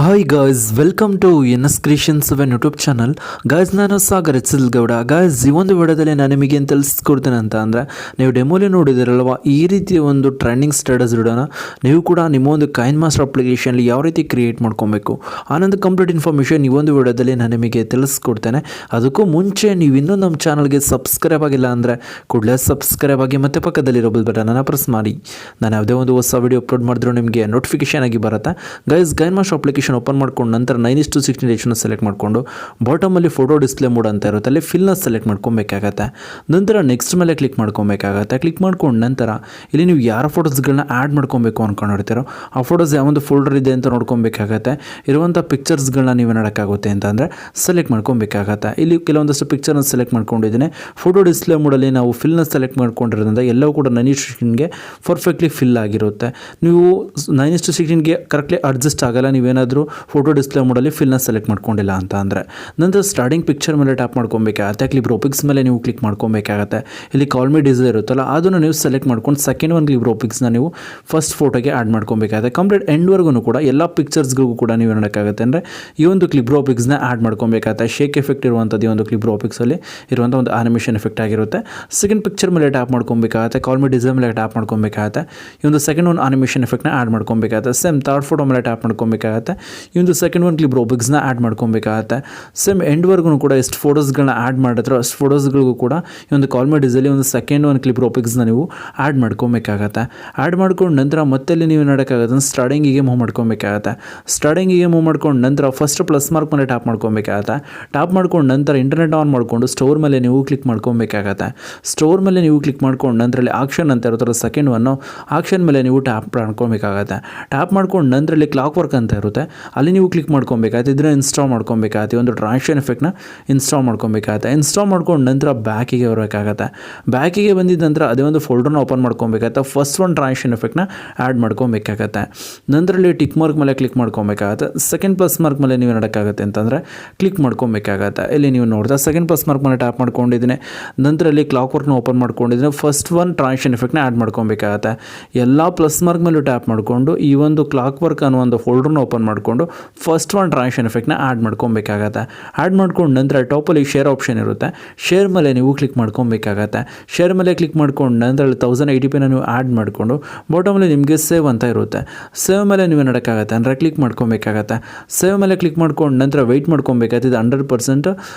Hi guys, welcome to N S creations YouTube channel. Guys, ನಾನು Sagar Gowda. Guys, ಈ ಒಂದು ವಿಡಿಯೋದಲ್ಲಿ ನಾನು ನಿಮಗೆ ಏನು ತಿಳಿಸ್ಕೊಡ್ತೇನೆ ಅಂತ ಅಂದರೆ, ನೀವು ಡೆಮೋಲಿ ನೋಡಿದಿರಲ್ವ, ಈ ರೀತಿಯ ಒಂದು ಟ್ರೆಂಡಿಂಗ್ ಸ್ಟೇಟಸ್ ವಿಡಿಯೋನ ನೀವು ಕೂಡ ನಿಮ್ಮ ಒಂದು ಕೈನ್ಮಾಸ್ಟರ್ ಅಪ್ಲಿಕೇಶನಲ್ಲಿ ಯಾವ ರೀತಿ ಕ್ರಿಯೇಟ್ ಮಾಡ್ಕೊಬೇಕು ಅನ್ನೋದು ಕಂಪ್ಲೀಟ್ ಇನ್ಫಾರ್ಮೇಷನ್ ಈ ಒಂದು ವಿಡಿಯೋದಲ್ಲಿ ನಾನು ನಿಮಗೆ ತಿಳಿಸ್ಕೊಡ್ತೇನೆ. ಅದಕ್ಕೂ ಮುಂಚೆ ನೀವು ಇನ್ನೂ ನಮ್ಮ ಚಾನಲ್ಗೆ ಸಬ್ಸ್ಕ್ರೈಬ್ ಆಗಿಲ್ಲ ಅಂದರೆ ಕೂಡಲೇ ಸಬ್ಸ್ಕ್ರೈಬ್ ಆಗಿ ಮತ್ತು ಪಕ್ಕದಲ್ಲಿರೋ ಬೆಲ್ ಬಟನನ್ನು ಪ್ರೆಸ್ ಮಾಡಿ. ನಾನು ಯಾವುದೇ ಒಂದು ಹೊಸ ವಿಡಿಯೋ ಅಪ್ಲೋಡ್ ಮಾಡಿದ್ರು ನಿಮಗೆ ನೋಟಿಫಿಕೇಶನ್ ಆಗಿ ಬರುತ್ತೆ. ಗೈಸ್, ಕೈನ್ಮಾಸ್ಟರ್ ಅಪ್ಲಿಕೇಶನ್ ಓಪನ್ ಮಾಡ್ಕೊಂಡು ನಂತರ 9:16 ರೇಷನ್ನ ಸೆಲೆಕ್ಟ್ ಮಾಡಿಕೊಂಡು ಬಾಟಮಲ್ಲಿ ಫೋಟೋ ಡಿಸ್ಪ್ಲೇ ಮೋಡ್ ಅಂತ ಇರುತ್ತೆ, ಅಲ್ಲಿ ಫಿಲ್ನ ಸೆಲೆಕ್ಟ್ ಮಾಡ್ಕೊಬೇಕಾಗತ್ತೆ. ನಂತರ ನೆಕ್ಸ್ಟ್ ಮೇಲೆ ಕ್ಲಿಕ್ ಮಾಡ್ಕೊಬೇಕಾಗತ್ತೆ. ಕ್ಲಿಕ್ ಮಾಡ್ಕೊಂಡು ನಂತರ ಇಲ್ಲಿ ನೀವು ಯಾರ ಫೋಟೋಸ್ಗಳನ್ನ ಆ್ಯಡ್ ಮಾಡ್ಕೊಬೇಕು ಅಂದ್ಕೊಂಡಿರ್ತೀರೋ ಆ ಫೋಟೋಸ್ ಯಾವೊಂದು ಫೋಲ್ಡರ್ ಇದೆ ಅಂತ ನೋಡ್ಕೊಬೇಕಾಗತ್ತೆ. ಇರುವಂಥ ಪಿಕ್ಚರ್ಸ್ಗಳನ್ನ ನೀವು ನೋಡೋಕ್ಕಾಗುತ್ತೆ ಅಂತಂದರೆ ಸೆಲೆಕ್ಟ್ ಮಾಡ್ಕೊಬೇಕಾಗತ್ತೆ. ಇಲ್ಲಿ ಕೆಲವೊಂದಷ್ಟು ಪಿಕ್ಚರ್ನ ಸೆಲೆಕ್ಟ್ ಮಾಡ್ಕೊಂಡಿದ್ದೀನಿ. ಫೋಟೋ ಡಿಸ್ಪ್ಲೇ ಮೋಡಲ್ಲಿ ನಾವು ಫಿಲ್ನ ಸೆಲೆಕ್ಟ್ ಮಾಡ್ಕೊಂಡಿರೋದ್ರಿಂದ ಎಲ್ಲವೂ ಕೂಡ 9:16ಗೆ ಪರ್ಫೆಕ್ಟ್ಲಿ ಫಿಲ್ ಆಗಿರುತ್ತೆ. ನೀವು 9:16ಗೆ ಕರೆಕ್ಟ್ಲಿ ಅಡ್ಜಸ್ಟ್ ಆಗಲ್ಲ ನೀವೇನಾದರೂ ಫೋಟೋ ಡಿಸ್ಪ್ಲೇ ಮೋಡಲ್ಲಿ ಫಿಲ್ನ ಸೆಲೆಕ್ಟ್ ಮಾಡ್ಕೊಂಡಿಲ್ಲ ಅಂತ ಅಂದರೆ. ನಂತರ ಸ್ಟಾರ್ಟಿಂಗ್ ಪಿಕ್ಚರ್ ಮೇಲೆ ಟ್ಯಾಪ್ ಮಾಡ್ಕೊಬೇಕಾಗತ್ತೆ. ಕ್ಲಿಪ್ರೋಪಿಕ್ಸ್ ಮೇಲೆ ನೀವು ಕ್ಲಿಕ್ ಮಾಡ್ಕೊಬೇಕಾಗತ್ತೆ. ಇಲ್ಲಿ ಕಾಲ್ ಮಿ ಡಿಸೈರ್ ಇರುತ್ತಲ್ಲ ಅದನ್ನು ನೀವು ಸೆಲೆಕ್ಟ್ ಮಾಡ್ಕೊಂಡು ಸೆಕೆಂಡ್ ಒಂದು ಕ್ಲಿಪ್ರೋಪಿಕ್ಸ್ನ ನೀವು ಫಸ್ಟ್ ಫೋಟೋಗೆ ಆ್ಯಡ್ ಮಾಡ್ಕೊಬೇಕಾಗತ್ತೆ. ಕಂಪ್ಲೀಟ್ ಎಂಡ್ವರೆಗೂ ಕೂಡ ಎಲ್ಲ ಪಿಕ್ಚರ್ಸ್ಗಳಿಗೂ ಕೂಡ ನೀವು ನೋಡೋಕ್ಕಾಗುತ್ತೆ. ಅಂದರೆ ಈ ಒಂದು ಕ್ಲಿಪ್ರೋಪಿಕ್ಸ್ನ ಆ್ಯಡ್ ಮಾಡ್ಕೊಬೇಕಾಗತ್ತೆ. ಶೇಕ್ ಎಫೆಕ್ಟ್ ಇರುವಂಥದ್ದು ಈ ಒಂದು ಕ್ಲಿಪ್ರೋಪಿಕ್ಸಲ್ಲಿ ಇರುವಂಥ ಒಂದು ಆನಿಮೇಷನ್ ಎಫೆಕ್ಟ್ ಆಗಿರುತ್ತೆ. ಸೆಕೆಂಡ್ ಪಿಕ್ಚರ್ ಮೇಲೆ ಟ್ಯಾಪ್ ಮಾಡ್ಕೊಬೇಕಾಗತ್ತೆ. ಕಾಲ್ ಮಿ ಡಿಸೈರ್ ಮೇಲೆ ಟ್ಯಾಪ್ ಮಾಡ್ಕೊಬೇಕಾಗತ್ತೆ. ಈ ಒಂದು ಸೆಕೆಂಡ್ ಒಂದು ಆನಿಮೇಷನ್ ಎಫೆಕ್ಟ್ನ ಆ್ಯಡ್ ಮಾಡ್ಕೊಬೇಕಾಗತ್ತೆ. ಸೇಮ್ ಥರ್ಡ್ ಫೋಟೋ ಮೇಲೆ ಟ್ಯಾಪ್ ಮಾಡ್ಕೊಬೇಕಾಗತ್ತೆ. ಈ ಒಂದು ಸೆಕೆಂಡ್ ಒಂದು ಕ್ಲಿಪ್ರೋಪಿಕ್ಸ್ನ ಆ್ಯಡ್ ಮಾಡ್ಕೊಬೇಕಾಗತ್ತೆ. ಸೇಮ್ ಎಂಡ್ವರೆಗೂ ಕೂಡ ಎಷ್ಟು ಫೋಟೋಸ್ಗಳನ್ನ ಆ್ಯಡ್ ಮಾಡಿದ್ರು ಅಷ್ಟು ಫೋಟೋಸ್ಗಳಿಗೂ ಕೂಡ ಈ ಒಂದು ಕಾಲ್ ಮಿ ಡಿಸೈರ್ಲಿ ಒಂದು ಸೆಕೆಂಡ್ ಒಂದು ಕ್ಲಿಪ್ರೋಪಿಕ್ಸ್ನ ನೀವು ಆ್ಯಡ್ ಮಾಡ್ಕೊಬೇಕಾಗತ್ತೆ. ಆ್ಯಡ್ ಮಾಡ್ಕೊಂಡು ನಂತರ ಮತ್ತೆ ನೀವು ನೋಡೋಕ್ಕಾಗತ್ತೆ ಸ್ಟಾರ್ಟಿಂಗಿಗೆ ಮೂವ್ ಮಾಡ್ಕೊಬೇಕಾಗತ್ತೆ. ಸ್ಟಾರ್ಟಿಂಗಿಗೆ ಮೂವ್ ಮಾಡ್ಕೊಂಡು ನಂತರ ಫಸ್ಟ್ ಪ್ಲಸ್ ಮಾರ್ಕ್ ಮೇಲೆ ಟ್ಯಾಪ್ ಮಾಡ್ಕೊಬೇಕಾಗತ್ತೆ. ಟ್ಯಾಪ್ ಮಾಡ್ಕೊಂಡು ನಂತರ ಇಂಟರ್ನೆಟ್ ಆನ್ ಮಾಡಿಕೊಂಡು ಸ್ಟೋರ್ ಮೇಲೆ ನೀವು ಕ್ಲಿಕ್ ಮಾಡ್ಕೊಬೇಕಾಗತ್ತೆ. ಸ್ಟೋರ್ ಮೇಲೆ ನೀವು ಕ್ಲಿಕ್ ಮಾಡ್ಕೊಂಡು ನಂತರಲ್ಲಿ ಆಕ್ಷನ್ ಅಂತ ಇರುತ್ತಲ್ಲ ಸೆಕೆಂಡ್ ಒನ್ನು, ಆಕ್ಷನ್ ಮೇಲೆ ನೀವು ಟ್ಯಾಪ್ ಮಾಡ್ಕೊಬೇಕಾಗತ್ತೆ. ಟ್ಯಾಪ್ ಮಾಡ್ಕೊಂಡು ನಂತರಲ್ಲಿ ಕ್ಲಾಕ್ ವರ್ಕ್ ಅಂತ ಇರುತ್ತೆ, ಅಲ್ಲಿ ನೀವು ಕ್ಲಿಕ್ ಮಾಡ್ಕೊಬೇಕಾಗತ್ತೆ. ಇದನ್ನ ಇನ್ಸ್ಟಾಲ್ ಮಾಡ್ಕೊಬೇಕಾಗತ್ತೆ. ಒಂದು ಟ್ರಾನ್ಸಿಷನ್ ಎಫೆಕ್ಟ್ನ ಇನ್ಸ್ಟಾಲ್ ಮಾಡ್ಕೊಬೇಕಾಗತ್ತೆ. ಇನ್ಸ್ಟಾಲ್ ಮಾಡ್ಕೊಂಡು ನಂತರ ಬ್ಯಾಕಿಗೆ ಬರಬೇಕಾಗತ್ತೆ. ಬ್ಯಾಕಿಗೆ ಬಂದಿದ್ದ ನಂತರ ಅದೇ ಒಂದು ಫೋಲ್ಡರ್ನ ಓಪನ್ ಮಾಡ್ಕೊಬೇಕಾಗತ್ತೆ. ಫಸ್ಟ್ ಒಂದು ಟ್ರಾನ್ಸಿಷನ್ ಎಫೆಕ್ಟ್ನ ಆ್ಯಡ್ ಮಾಡ್ಕೊಬೇಕಾಗತ್ತೆ. ನಂತರಲ್ಲಿ ಟಿಕ್ ಮಾರ್ಕ್ ಮೇಲೆ ಕ್ಲಿಕ್ ಮಾಡ್ಕೊಬೇಕಾಗತ್ತೆ. ಸೆಕೆಂಡ್ ಪ್ಲಸ್ ಮಾರ್ಕ್ ಮೇಲೆ ನೀವು ನೋಡೋಕ್ಕಾಗತ್ತೆ ಅಂತಂದರೆ ಕ್ಲಿಕ್ ಮಾಡ್ಕೊಬೇಕಾಗತ್ತೆ. ಇಲ್ಲಿ ನೀವು ನೋಡಿದ್ರೆ ಸೆಕೆಂಡ್ ಪ್ಲಸ್ ಮಾರ್ಕ್ ಮೇಲೆ ಟ್ಯಾಪ್ ಮಾಡ್ಕೊಂಡಿದ್ದೀನಿ. ನಂತರಲ್ಲಿ ಕ್ಲಾಕ್ ವರ್ಕ್ನ ಓಪನ್ ಮಾಡ್ಕೊಂಡಿದ್ದೀನಿ. ಫಸ್ಟ್ ಒಂದು ಟ್ರಾನ್ಸಿಷನ್ ಎಫೆಕ್ಟ್ನ ಆ್ಯಡ್ ಮಾಡ್ಕೊಬೇಕಾಗತ್ತೆ. ಎಲ್ಲ ಪ್ಲಸ್ ಮಾರ್ಕ್ ಮೇಲೂ ಟ್ಯಾಪ್ ಮಾಡಿಕೊಂಡು ಈ ಒಂದು ಕ್ಲಾಕ್ ವರ್ಕ್ ಅನ್ನೋ ಒಂದು ಫೋಲ್ಡರ್ನ ಓಪನ್ ಮಾಡಿಕೊಂಡು ಫಸ್ಟ್ ಒಂದು ಟ್ರಾನ್ಸಿಷನ್ ಎಫೆಕ್ಟ್ನ ಆ್ಯಡ್ ಮಾಡ್ಕೊಬೇಕಾಗತ್ತೆ. ಆ್ಯಡ್ ಮಾಡ್ಕೊಂಡು ನಂತರ ಟಾಪಲ್ಲಿ ಶೇರ್ ಆಪ್ಷನ್ ಇರುತ್ತೆ, ಶೇರ್ ಮೇಲೆ ನೀವು ಕ್ಲಿಕ್ ಮಾಡ್ಕೊಬೇಕಾಗತ್ತೆ. ಶೇರ್ ಮೇಲೆ ಕ್ಲಿಕ್ ಮಾಡ್ಕೊಂಡು ನಂತರ 1080p ನೀವು ಆ್ಯಡ್ ಮಾಡಿಕೊಂಡು ಬಾಟಮಲ್ಲಿ ನಿಮಗೆ ಸೇವ್ ಅಂತ ಇರುತ್ತೆ. ಸೇವ್ ಮೇಲೆ ನೀವು ನೋಡೋಕ್ಕಾಗತ್ತೆ ಅಂದರೆ ಕ್ಲಿಕ್ ಮಾಡ್ಕೊಬೇಕಾಗತ್ತೆ. ಸೇವ್ ಮೇಲೆ ಕ್ಲಿಕ್ ಮಾಡ್ಕೊಂಡು ನಂತರ ವೆಯ್ಟ್ ಮಾಡ್ಕೊಬೇಕಾಗತ್ತೆ. ಇದು 100%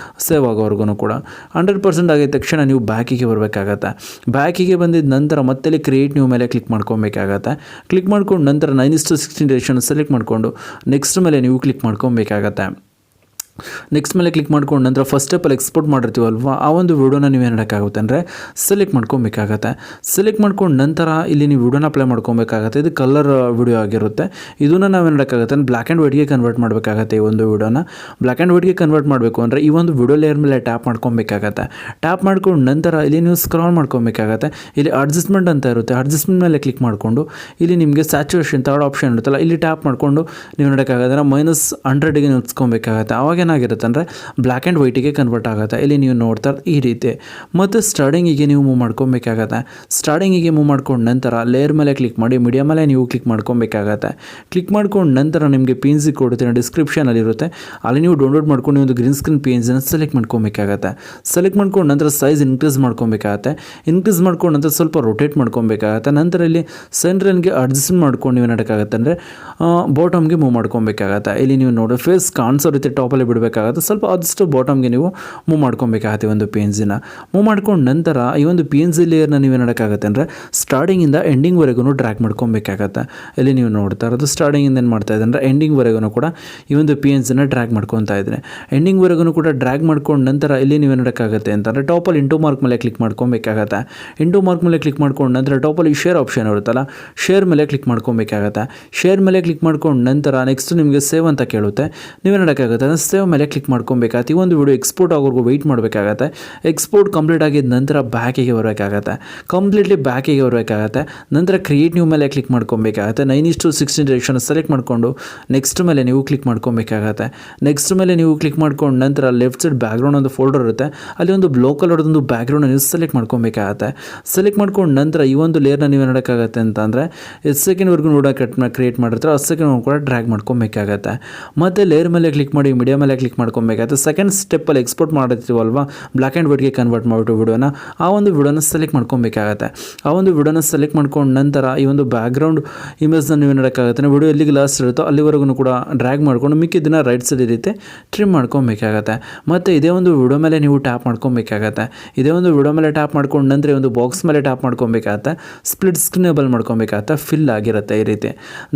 ಸೇವ್ ಆಗೋವರೆಗೂ ಕೂಡ 100% ಆಗಿದ ತಕ್ಷಣ ನೀವು ಬ್ಯಾಕಿಗೆ ಬರಬೇಕಾಗತ್ತೆ. ಬ್ಯಾಕಿಗೆ ಬಂದಿದ್ದ ನಂತರ ಮತ್ತೆ ಕ್ರಿಯೇಟ್ ನ್ಯೂ ಮೇಲೆ ಕ್ಲಿಕ್ ಮಾಡ್ಕೊಬೇಕಾಗತ್ತೆ. ಕ್ಲಿಕ್ ಮಾಡ್ಕೊಂಡು ನಂತರ 9:16 ರೇಷನ್ ಸೆಲೆಕ್ಟ್ ಮಾಡಿಕೊಂಡು ನೆಕ್ಸ್ಟ್ ಮೇಲೆ ನೀವು ಕ್ಲಿಕ್ ಮಾಡ್ಕೊಬೇಕಾಗತ್ತೆ. ನೆಕ್ಸ್ಟ್ ಮೇಲೆ ಕ್ಲಿಕ್ ಮಾಡ್ಕೊಂಡು ನಂತರ ಫಸ್ಟ್ ಸ್ಟೆಪ್ಪಲ್ಲಿ ಎಕ್ಸ್ಪೋರ್ಟ್ ಮಾಡಿರ್ತೀವಲ್ವ ಆ ಒಂದು ವಿಡಿಯೋನ ನೀವು ಏನು ಮಾಡೋಕ್ಕಾಗುತ್ತೆ ಅಂದರೆ ಸೆಲೆಕ್ಟ್ ಮಾಡ್ಕೊಬೇಕಾಗತ್ತೆ. ಸೆಲೆಕ್ಟ್ ಮಾಡ್ಕೊಂಡು ನಂತರ ಇಲ್ಲಿ ನೀವು ವಿಡಿಯೋನ ಅಪ್ಲೈ ಮಾಡ್ಕೊಬೇಕಾಗತ್ತೆ. ಇದು ಕಲರ್ ವಿಡಿಯೋ ಆಗಿರುತ್ತೆ. ಇದನ್ನು ನಾವು ಏನು ಮಾಡೋಕ್ಕಾಗುತ್ತೆ ಅಂದರೆ ಬ್ಲ್ಯಾಕ್ ಆ್ಯಂಡ್ ವೈಟ್ಗೆ ಕನ್ವರ್ಟ್ ಮಾಡಬೇಕಾಗತ್ತೆ. ಈ ಒಂದು ವಿಡಿಯೋನ ಬ್ಲ್ಯಾಕ್ ಆ್ಯಂಡ್ ವೈಟ್ಗೆ ಕನ್ವರ್ಟ್ ಮಾಡಬೇಕು ಅಂದರೆ ಈ ಒಂದು ವಿಡಿಯೋ ಲೇಯರ್ ಮೇಲೆ ಟ್ಯಾಪ್ ಮಾಡ್ಕೊಬೇಕಾಗತ್ತೆ. ಟ್ಯಾಪ್ ಮಾಡ್ಕೊಂಡು ನಂತರ ಇಲ್ಲಿ ನೀವು ಸ್ಕ್ರಾಲ್ ಮಾಡ್ಕೊಬೇಕಾಗತ್ತೆ. ಇಲ್ಲಿ ಅಡ್ಜಸ್ಟ್ಮೆಂಟ್ ಅಂತ ಇರುತ್ತೆ, ಅಡ್ಜಸ್ಟ್ಮೆಂಟ್ ಮೇಲೆ ಕ್ಲಿಕ್ ಮಾಡಿಕೊಂಡು ಇಲ್ಲಿ ನಿಮಗೆ ಸ್ಯಾಚುರೇಷನ್ ಥರ್ಡ್ ಆಪ್ಷನ್ ಇರುತ್ತಲ್ಲ ಇಲ್ಲಿ ಟ್ಯಾಪ್ ಮಾಡಿಕೊಂಡು ನೀವು ನೋಡೋಕ್ಕಾಗತ್ತೆ -100ಗೆ ನಿಲ್ಸ್ಕೊಬೇಕಾಗತ್ತೆ. ಅವಾಗ ಏನಾಗಿರುತ್ತೆ ಅಂದರೆ ಬ್ಲ್ಯಾಕ್ ಆ್ಯಂಡ್ ವೈಟಿಗೆ ಕನ್ವರ್ಟ್ ಆಗುತ್ತೆ. ಇಲ್ಲಿ ನೀವು ನೋಡ್ತಾ ಈ ರೀತಿ. ಮತ್ತು ಸ್ಟಾರ್ಟಿಂಗಿಗೆ ನೀವು ಮೂವ್ ಮಾಡ್ಕೊಬೇಕಾಗತ್ತೆ. ಸ್ಟಾರ್ಟಿಂಗಿಗೆ ಮೂವ್ ಮಾಡ್ಕೊಂಡು ನಂತರ ಲೇಯರ್ ಮೇಲೆ ಕ್ಲಿಕ್ ಮಾಡಿ ಮೀಡಿಯಾ ಮೇಲೆ ನೀವು ಕ್ಲಿಕ್ ಮಾಡ್ಕೊಬೇಕಾಗತ್ತೆ. ಕ್ಲಿಕ್ ಮಾಡ್ಕೊಂಡು ನಂತರ ನಿಮಗೆ PNG ಕೊಡ್ತೀನಿ ಡಿಸ್ಕ್ರಿಪ್ಷನಲ್ಲಿ ಇರುತ್ತೆ, ಅಲ್ಲಿ ನೀವು ಡೌನ್ಲೋಡ್ ಮಾಡ್ಕೊಂಡು ಒಂದು ಗ್ರೀನ್ ಸ್ಕ್ರೀನ್ PNGನ ಸೆಲೆಕ್ಟ್ ಮಾಡ್ಕೊಬೇಕಾಗತ್ತೆ. ಸೆಲೆಕ್ಟ್ ಮಾಡ್ಕೊಂಡು ನಂತರ ಸೈಜ್ ಇನ್ಕ್ರೀಸ್ ಮಾಡ್ಕೊಬೇಕಾಗತ್ತೆ. ಇನ್ಕ್ರೀಸ್ ಮಾಡ್ಕೊಂಡು ನಂತರ ಸ್ವಲ್ಪ ರೊಟೇಟ್ ಮಾಡ್ಕೊಬೇಕಾಗತ್ತೆ. ನಂತರ ಇಲ್ಲಿ ಸೆಂಟ್ರಲ್ಗೆ ಅಡ್ಜಸ್ಟ್ ಮಾಡ್ಕೊಂಡು ನೀವು ನೋಡೋಕ್ಕಾಗತ್ತೆ ಅಂದರೆ ಬಾಟಮ್ಗೆ ಮೂವ್ ಮಾಡ್ಕೊಬೇಕಾಗತ್ತೆ. ಇಲ್ಲಿ ನೀವು ನೋಡಿ ಫೇಸ್ ಕಾಣಿಸೋ ರೀತಿ ಟಾಪಲ್ಲಿ ಬಿಡಬೇಕಾಗುತ್ತೆ. ಸ್ವಲ್ಪ ಆದಷ್ಟು ಬಾಟಮ್ಗೆ ನೀವು ಮೂವ್ ಮಾಡ್ಕೊಬೇಕಾಗತ್ತೆ. ಒಂದು PNGನ ಮೂವ್ ಮಾಡ್ಕೊಂಡು ನಂತರ ಈ ಒಂದು PNG ಲೇಯರ್ನ ನೀವು ನೋಡೋಕ್ಕಾಗತ್ತೆ ಅಂದರೆ ಸ್ಟಾರ್ಟಿಂಗಿಂದ ಎಂಡಿಂಗ್ವರೆಗೂ ಡ್ರ್ಯಾಗ್ ಮಾಡ್ಕೊಬೇಕಾಗತ್ತೆ. ಇಲ್ಲಿ ನೀವು ನೋಡ್ತಾ ಇರೋದು ಸ್ಟಾರ್ಟಿಂಗಿಂದ ಏನು ಮಾಡ್ತಾ ಇದೆ ಅಂದರೆ ಎಂಡಿಂಗ್ವರೆಗೂ ಕೂಡ ಈ ಒಂದು PNGನ ಡ್ರ್ಯಾಗ್ ಮಾಡ್ಕೊತಾ ಇದ್ದೀನಿ. ಎಂಡಿಂಗ್ವರೆಗೂ ಕೂಡ ಡ್ರ್ಯಾಗ್ ಮಾಡ್ಕೊಂಡು ನಂತರ ಇಲ್ಲಿ ನೀವು ನೋಡೋಕ್ಕಾಗತ್ತೆ ಅಂತಂದರೆ ಟಾಪಲ್ಲಿ ಇಂಟು ಮಾರ್ಕ್ ಮೇಲೆ ಕ್ಲಿಕ್ ಮಾಡ್ಕೊಬೇಕಾಗತ್ತೆ. ಇಂಟು ಮಾರ್ಕ್ ಮೇಲೆ ಕ್ಲಿಕ್ ಮಾಡ್ಕೊಂಡು ನಂತರ ಟಾಪಲ್ಲಿ ಶೇರ್ ಆಪ್ಷನ್ ಇರುತ್ತಲ್ಲ ಶೇರ್ ಮೇಲೆ ಕ್ಲಿಕ್ ಮಾಡ್ಕೊಬೇಕಾಗತ್ತೆ. ಶೇರ್ ಮೇಲೆ ಕ್ಲಿಕ್ ಮಾಡ್ಕೊಂಡು ನಂತರ ನೆಕ್ಸ್ಟ್ ನಿಮಗೆ ಸೇವ್ ಅಂತ ಕೇಳುತ್ತೆ. ನೀವು ನೋಡೋಕ್ಕಾಗುತ್ತೆ ಸೇವ್ ವಿಡಿಯೋ ಮೇಲೆ ಕ್ಲಿಕ್ ಮಾಡ್ಕೊಬೇಕಾಗತ್ತೆ. ಈ ಒಂದು ವಿಡಿಯೋ ಎಕ್ಸ್ಪೋರ್ಟ್ ಆಗೋವರೆಗೂ ವೆಯ್ಟ್ ಮಾಡಬೇಕಾಗತ್ತೆ. ಎಕ್ಸ್ಪೋರ್ಟ್ ಕಂಪ್ಲೀಟ್ ಆಗಿದ ನಂತರ ಬ್ಯಾಕಿಗೆ ಬರಬೇಕಾಗತ್ತೆ. ಕಂಪ್ಲೀಟ್ಲಿ ಬ್ಯಾಕಿಗೆ ಬರಬೇಕಾಗತ್ತೆ. ನಂತರ ಕ್ರಿಯೇಟ್ ನ್ಯೂ ಮೇಲೆ ಕ್ಲಿಕ್ ಮಾಡ್ಕೊಬೇಕಾಗತ್ತೆ. 9:16 ಡೈರೆಕ್ಷನ್ ಸೆಲೆಕ್ಟ್ ಮಾಡಿಕೊಂಡು ನೆಕ್ಸ್ಟ್ ಮೇಲೆ ನೀವು ಕ್ಲಿಕ್ ಮಾಡ್ಕೊಬೇಕಾಗತ್ತೆ. ನೆಕ್ಸ್ಟ್ ಮೇಲೆ ನೀವು ಕ್ಲಿಕ್ ಮಾಡ್ಕೊಂಡು ನಂತರ ಲೆಫ್ಟ್ ಸೈಡ್ ಬ್ಯಾಕ್ಗ್ರೌಂಡ್ ಒಂದು ಫೋಲ್ಡರ್ ಇರುತ್ತೆ, ಅಲ್ಲಿ ಒಂದು ಬ್ಲೂ ಕಲರ್ದೊಂದು ಬ್ಯಾಕ್ಗ್ರೌಂಡ್ ನೀವು ಸೆಲೆಕ್ಟ್ ಮಾಡ್ಕೊಬೇಕಾಗತ್ತೆ. ಸೆಲೆಕ್ಟ್ ಮಾಡ್ಕೊಂಡು ನಂತರ ಈ ಒಂದು ಲೇಯರ್ನ ನೀವು ನೋಡೋಕ್ಕಾಗತ್ತೆ ಅಂತಂದರೆ ಎಷ್ಟು ಸೆಕೆಂಡ್ವರೆಗೂ ನೋಡೋಕೆ ಕ್ರಿಯೇಟ್ ಮಾಡಿರ್ತಾರೆ ಅಷ್ಟು ಸೆಕೆಂಡ್ ಕೂಡ ಡ್ರ್ಯಾಗ್ ಮಾಡ್ಕೊಬೇಕಾಗತ್ತೆ. ಮತ್ತು ಲೇಯರ್ ಮೇಲೆ ಕ್ಲಿಕ್ ಮಾಡಿ ಮೀಡಿಯಾ ಮೇಲೆ ಕ್ಲಿಕ್ ಮಾಡ್ಕೊಬೇಕಾಗತ್ತೆ. ಸೆಕೆಂಡ್ ಸ್ಟೆಪ್ಪಲ್ಲಿ ಎಕ್ಸ್ಪೋರ್ಟ್ ಮಾಡಿರ್ತೀವಲ್ವ ಬ್ಲ್ಯಾಕ್ ಆ್ಯಂಡ್ ವೈಟ್ಗೆ ಕನ್ವರ್ಟ್ ಮಾಡಿಬಿಟ್ಟು ವಿಡಿಯೋನ, ಆ ಒಂದು ವಿಡಿಯೋನ ಸೆಲೆಕ್ಟ್ ಮಾಡ್ಕೊಬೇಕಾಗತ್ತೆ. ಆ ಒಂದು ವಿಡಿಯೋನ ಸೆಲೆಕ್ಟ್ ಮಾಡ್ಕೊಂಡು ನಂತರ ಈ ಒಂದು ಬ್ಯಾಕ್ಗ್ರೌಂಡ್ ಇಮೇಜ್ನ ನೀವು ನೋಡೋಕ್ಕಾಗತ್ತೆ. ವಿಡಿಯೋ ಎಲ್ಲಿಗೆ ಲಾಸ್ಟ್ ಇರುತ್ತೋ ಅಲ್ಲಿವರೆಗೂ ಕೂಡ ಡ್ರ್ಯಾಗ್ ಮಾಡ್ಕೊಂಡು ಮಿಕ್ಕಿದ್ದನ್ನು ರೈಟ್ ಸೈಡ್ ರೀತಿ ಟ್ರಿಮ್ ಮಾಡ್ಕೊಬೇಕಾಗತ್ತೆ. ಮತ್ತು ಇದೇ ಒಂದು ವಿಡಿಯೋ ಮೇಲೆ ನೀವು ಟ್ಯಾಪ್ ಮಾಡ್ಕೊಬೇಕಾಗತ್ತೆ. ಇದೇ ಒಂದು ವಿಡಿಯೋ ಮೇಲೆ ಟ್ಯಾಪ್ ಮಾಡ್ಕೊಂಡು ನಂತರ ಈ ಒಂದು ಬಾಕ್ಸ್ ಮೇಲೆ ಟ್ಯಾಪ್ ಮಾಡ್ಕೊಬೇಕಾಗತ್ತೆ. ಸ್ಪ್ಲಿಟ್ ಸ್ಕ್ರೀನೇಬಲ್ ಮಾಡ್ಕೊಬೇಕಾಗತ್ತೆ. ಫಿಲ್ ಆಗಿರುತ್ತೆ ಈ ರೀತಿ.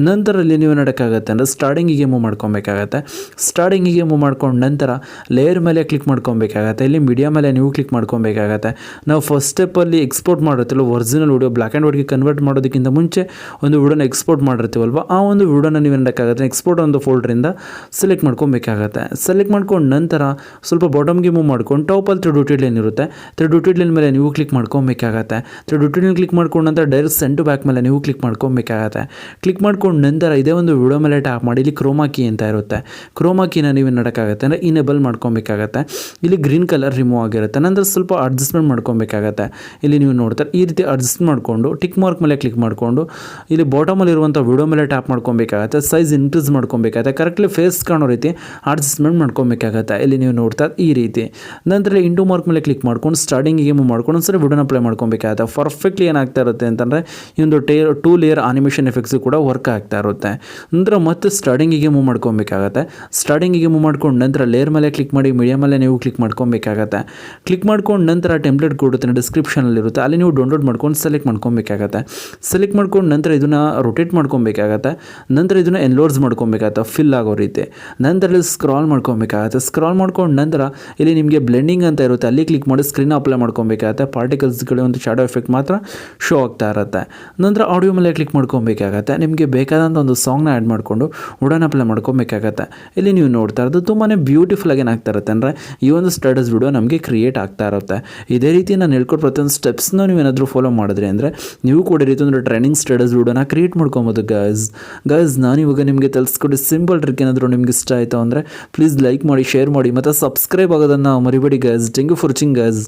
ನಂತರ ಇಲ್ಲಿ ನೀವು ನೋಡೋಕ್ಕಾಗತ್ತೆ ಅಂದರೆ ಸ್ಟಾರ್ಟಿಂಗಿಗೆ ಮೂವ್ ಮಾಡ್ಕೊಬೇಕಾಗತ್ತೆ. ಸ್ಟಾರ್ಟಿಂಗಿಗೆ ಮೂವ್ ಮಾಡ್ಕೊಂಡು ನಂತರ ಲೇಯರ್ ಮೇಲೆ ಕ್ಲಿಕ್ ಮಾಡ್ಕೊಬೇಕಾಗತ್ತೆ. ಇಲ್ಲಿ ಮೀಡಿಯಾ ಮೇಲೆ ನೀವು ಕ್ಲಿಕ್ ಮಾಡ್ಕೊಬೇಕಾಗತ್ತೆ. ನಾವು ಫಸ್ಟ್ ಸ್ಟೆಪ್ಪಲ್ಲಿ ಎಕ್ಸ್ಪೋರ್ಟ್ ಮಾಡಿರ್ತೀವಲ್ಲ ಒರಿಜಿನಲ್ ವಿಡಿಯೋ ಬ್ಲ್ಯಾಕ್ ಆ್ಯಂಡ್ ವೈಟ್ಗೆ ಕನ್ವರ್ಟ್ ಮಾಡೋದಕ್ಕಿಂತ ಮುಂಚೆ ಒಂದು ವಿಡಿಯೋನ ಎಕ್ಸ್ಪೋರ್ಟ್ ಮಾಡಿರ್ತೀವಲ್ವ ಆ ಒಂದು ವಿಡಿಯೋನ ನೀವು ನೋಡೋಕ್ಕಾಗತ್ತೆ. ಎಕ್ಸ್ಪೋರ್ಟ್ ಒಂದು ಫೋಲ್ಡ್ರಿಂದ ಸೆಲೆಕ್ಟ್ ಮಾಡ್ಕೊಬೇಕಾಗತ್ತೆ. ಸೆಲೆಕ್ಟ್ ಮಾಡ್ಕೊಂಡು ನಂತರ ಸ್ವಲ್ಪ ಬಾಟಮ್ಗೆ ಮೂವ್ ಮಾಡ್ಕೊಂಡು ಟಾಪಲ್ಲಿ 3 ಡಾಟೆಡ್ ಲೈನ್ ಇರುತ್ತೆ. 3 ಡಾಟೆಡ್ ಲೈನ್ ಮೇಲೆ ನೀವು ಕ್ಲಿಕ್ ಮಾಡ್ಕೊಬೇಕಾಗತ್ತೆ. 3 ಡಾಟೆಡ್ ಲೈನ್ ಕ್ಲಿಕ್ ಮಾಡ್ಕೊಂಡು ನಂತರ ಡೈರೆಕ್ಟ್ ಸೆಂಟು ಬ್ಯಾಕ್ ಮೇಲೆ ನೀವು ಕ್ಲಿಕ್ ಮಾಡ್ಕೊಬೇಕಾಗತ್ತೆ. ಕ್ಲಿಕ್ ಮಾಡ್ಕೊಂಡು ನಂತರ ಇದೇ ಒಂದು ವಿಡಿಯೋ ಮೇಲೆ ಟ್ಯಾಪ್ ಮಾಡಿ ಇಲ್ಲಿ ಕ್ರೋಮಾ ಕೀ ಅಂತ ಇರುತ್ತೆ. ಕ್ರೋಮಾ ಕೀನ ನೀವು ನೋಡೋಕ್ಕಾಗತ್ತೆ ಅಂದರೆ ಇನೇಬಲ್ ಮಾಡ್ಕೊಬೇಕಾಗತ್ತೆ. ಇಲ್ಲಿ ಗ್ರೀನ್ ಕಲರ್ ರಿಮೂವ್ ಆಗಿರುತ್ತೆ. ನಂತರ ಸ್ವಲ್ಪ ಅಡ್ಜಸ್ಟ್ಮೆಂಟ್ ಮಾಡ್ಕೊಬೇಕಾಗತ್ತೆ. ಇಲ್ಲಿ ನೀವು ನೋಡ್ತಾರೆ ಈ ರೀತಿ ಅಡ್ಜಸ್ಟ್ ಮಾಡಿಕೊಂಡು ಟಿಕ್ ಮಾರ್ಕ್ ಮೇಲೆ ಕ್ಲಿಕ್ ಮಾಡಿಕೊಂಡು ಇಲ್ಲಿ ಬಾಟಮಲ್ಲಿ ಇರುವಂಥ ವಿಡಿಯೋ ಮೇಲೆ ಟ್ಯಾಪ್ ಮಾಡ್ಕೊಬೇಕಾಗತ್ತೆ. ಸೈಜ್ ಇನ್ಕ್ರೀಸ್ ಮಾಡ್ಕೊಬೇಕಾಗತ್ತೆ. ಕರೆಕ್ಟ್ಲಿ ಫೇಸ್ ಕಾಣೋ ರೀತಿ ಅಡ್ಜಸ್ಟ್ಮೆಂಟ್ ಮಾಡ್ಕೊಬೇಕಾಗತ್ತೆ. ಇಲ್ಲಿ ನೀವು ನೋಡ್ತಾರೆ ಈ ರೀತಿ. ನಂತರ ಇಂಟು ಮಾರ್ಕ್ ಮೇಲೆ ಕ್ಲಿಕ್ ಮಾಡ್ಕೊಂಡು ಸ್ಟಾರ್ಟಿಂಗಿಗೆ ಮೂವ್ ಮಾಡ್ಕೊಂಡು ಒಂದ್ಸರಿ ವಿಡಿಯೋನ ಅಪ್ಲೈ ಮಾಡ್ಕೊಬೇಕಾಗತ್ತೆ. ಪರ್ಫೆಕ್ಟ್ಲಿ ಏನಾಗ್ತಾ ಇರುತ್ತೆ ಅಂತಂದರೆ ಈ ಒಂದು 2 ಲೇಯರ್ ಆನಿಮೇಷನ್ ಎಫೆಕ್ಟ್ಸು ಕೂಡ ವರ್ಕ್ ಆಗ್ತಾ ಇರುತ್ತೆ. ನಂತರ ಮತ್ತೆ ಸ್ಟಾರ್ಟಿಂಗಿಗೆ ಮೂವ್ ಮಾಡ್ಕೊಬೇಕಾಗತ್ತೆ. ಸ್ಟಾರ್ಟಿಂಗಿಗೆ ಮೂವ್ ಮಾಡ್ಕೊಂಡು ನಂತರ ಲೇಯರ್ ಮೇಲೆ ಕ್ಲಿಕ್ ಮಾಡಿ ಮೀಡಿಯಾ ಮೇಲೆ ನೀವು ಕ್ಲಿಕ್ ಮಾಡ್ಕೊಬೇಕಾಗತ್ತೆ. ಕ್ಲಿಕ್ ಮಾಡ್ಕೊಂಡು ನಂತರ ಟೆಂಪ್ಲೇಟ್ ಕೊಡುತ್ತೆ ಡಿಸ್ಕ್ರಿಪ್ಷನಲ್ಲಿರುತ್ತೆ, ಅಲ್ಲಿ ನೀವು ಡೌನ್ಲೋಡ್ ಮಾಡ್ಕೊಂಡು ಸೆಲೆಕ್ಟ್ ಮಾಡ್ಕೊಬೇಕಾಗತ್ತೆ. ಸೆಲೆಕ್ಟ್ ಮಾಡ್ಕೊಂಡು ನಂತರ ಇದನ್ನು ರೊಟೇಟ್ ಮಾಡ್ಕೊಬೇಕಾಗತ್ತೆ. ನಂತರ ಇದನ್ನು ಎನ್ಲೋರ್ಸ್ ಮಾಡ್ಕೊಬೇಕಾಗತ್ತೆ ಫಿಲ್ ಆಗೋ ರೀತಿ. ನಂತರ ಇಲ್ಲಿ ಸ್ಕ್ರಾಲ್ ಮಾಡ್ಕೊಬೇಕಾಗತ್ತೆ. ಸ್ಕ್ರಾಲ್ ಮಾಡ್ಕೊಂಡು ನಂತರ ಇಲ್ಲಿ ನಿಮಗೆ ಬ್ಲೆಂಡಿಂಗ್ ಅಂತ ಇರುತ್ತೆ, ಅಲ್ಲಿ ಕ್ಲಿಕ್ ಮಾಡಿ ಸ್ಕ್ರೀನ್ ಅಪ್ಲೈ ಮಾಡ್ಕೊಬೇಕಾಗತ್ತೆ. ಪಾರ್ಟಿಕಲ್ಸ್ಗಳು ಒಂದು ಶಾಡೋ ಎಫೆಕ್ಟ್ ಮಾತ್ರ ಶೋ ಆಗ್ತಾ ಇರುತ್ತೆ. ನಂತರ ಆಡಿಯೋ ಮೇಲೆ ಕ್ಲಿಕ್ ಮಾಡ್ಕೊಬೇಕಾಗತ್ತೆ. ನಿಮಗೆ ಬೇಕಾದಂಥ ಒಂದು ಸಾಂಗ್ನ ಆ್ಯಡ್ ಮಾಡಿಕೊಂಡು ವಿಡಿಯೋನ ಅಪ್ಲೈ ಮಾಡ್ಕೊಬೇಕಾಗತ್ತೆ. ಇಲ್ಲಿ ನೀವು ನೋಡ್ತಾ ಇರೋದು ತುಂಬಾ ಬ್ಯೂಟಿಫುಲ್ ಆಗಿ ಏನಾಗ್ತಾ ಇರುತ್ತೆ ಅಂದರೆ ಈ ಒಂದು ಸ್ಟೇಟಸ್ ವಿಡಿಯೋ ನಮಗೆ ಕ್ರಿಯೇಟ್ ಆಗ್ತಾ ಇರುತ್ತೆ. ಇದೇ ರೀತಿ ನಾನು ಹೇಳ್ಕೊಟ್ಟು ಪ್ರತಿಯೊಂದು ಸ್ಟೆಪ್ಸ್ನ ನೀವು ಏನಾದರೂ ಫಾಲೋ ಮಾಡಿದ್ರಿ ಅಂದರೆ ನೀವು ಕೂಡ ಈ ರೀತಿ ಒಂದು ಟ್ರೈನಿಂಗ್ ಸ್ಟೇಟಸ್ ವಿಡಿಯೋನ ಕ್ರಿಯೇಟ್ ಮಾಡ್ಕೊಬೋದು. ಗೈಸ್ ನಾನು ಇವಾಗ ನಿಮಗೆ ತಿಳಿಸ್ಕೊಟ್ಟು ಸಿಂಪಲ್ ಟ್ರಿಕ್ ಏನಾದರೂ ನಿಮ್ಗೆ ಇಷ್ಟ ಆಯಿತು ಅಂದರೆ ಪ್ಲೀಸ್ ಲೈಕ್ ಮಾಡಿ, ಶೇರ್ ಮಾಡಿ ಮತ್ತು ಸಬ್ಸ್ಕ್ರೈಬ್ ಆಗೋದನ್ನು ಮರಿಬೇಡಿ guys. Thank you for watching guys.